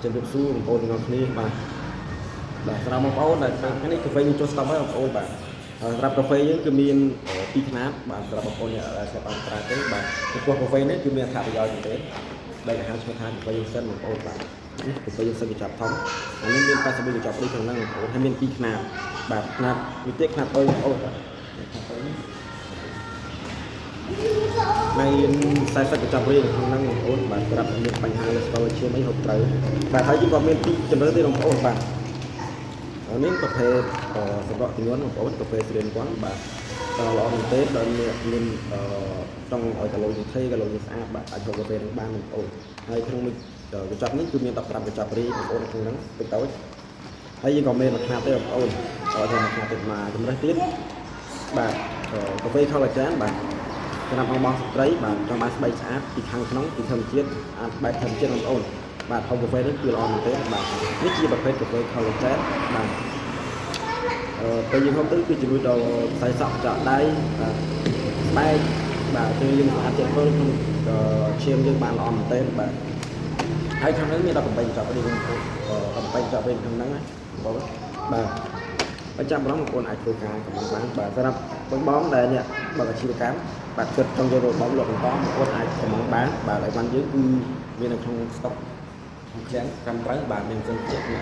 ជំរាបសួរបងប្អូនទាំងអស់គ្នាបាទសម្រាប់បងប្អូនដែលថ្ងៃនេះកាហ្វេយើងចូលស្តប់ហើយបងប្អូនបាទសម្រាប់កាហ្វេយើងគឺមានពីរຂະຫນាតបាទសម្រាប់បងប្អូនដែលស្គាល់បានប្រើទេបាទចំពោះកាហ្វេនេះគឺមានអត្ថប្រយោជន៍មែនទេដែលគេហៅឈ្មោះថាកាហ្វេយើងសិនបងប្អូនបាទនេះកាហ្វេយើងសិនកញ្ចប់ធំអានេះមាន80កញ្ចប់ព្រីខាងហ្នឹងបងប្អូនហើយមានពីរຂະຫນាតបាទຂະຫນាតមួយទៀតຂະຫນាតតូចបងប្អូនបាទមាន40កញ្ចប់ព្រីក្នុងហ្នឹងបងប្អូនបាទប្រាប់មានបញ្ហាលើស្ទល់ឈាមអីហូបត្រូវបាទហើយយើងក៏មានពីរជម្រើសទេបងប្អូនបាទនេះប្រភេទសម្រាប់ចំនួនបងប្អូនកាហ្វេស្រៀនគាត់បាទល្អមែនទេដល់មានចង់ឲ្យកាឡូរីថេកាឡូរីស្អាតបាទអាចហូបកាហ្វេនឹងបានបងប្អូនហើយក្នុងមួយកញ្ចប់នេះគឺមាន15កញ្ចប់ព្រីបងប្អូនក្នុងហ្នឹងទៅតូចហើយយើងក៏មានមួយຂະຫນាតទេបងប្អូនឲ្យថាមួយຂະຫນាតទៀតមកជំរើសទៀតបាទកាហ្វេ collagen បាទសម្រាប់បងស្ត្រីបាទចង់បានស្បែកស្អាតពីខាងក្នុងពីធម្មជាតិអាចបែបធម្មជាតិបងប្អូនបាទហូបកាហ្វេនេះគឺល្អមែនទេបាទនេះជាប្រភេទកាហ្វេ collagen បាទពេលយើងហូបទៅគឺជួយដល់ខ្សែសក់កញ្ចក់ដៃបាទស្បែកបាទគឺយើងស្អាតជាងមុនក្នុងឈាមយើងបានល្អមែនទេបាទហើយខាងនេះមាន18កញ្ចប់នេះបងប្អូន18កញ្ចប់នេះក្នុងហ្នឹងណាបងប្អូនបាទបញ្ចាំម្ដងបងប្អូនអាចធ្វើការកំណត់បានបាទសម្រាប់បងដែលអ្នកបើកអាជីវកម្មបាទគិតចង់យករបស់លក់បន្តបងប្អូនអាចកំណត់បានបាទឲ្យបានយើងគឺមាននៅក្នុងស្តុកក្នុងឃ្លាំងត្រឹមត្រូវបាទមានសិនជាតិអី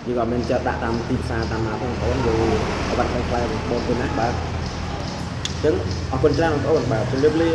យើងក៏មានចាត់ដាក់តាមទីផ្សារតាមណាបងប្អូនយកឲ្យបាត់ខ្លាំងៗបងប្អូនទៅណាបាទអញ្ចឹងអរគុណច្រើនបងប្អូនបាទជម្រាបលា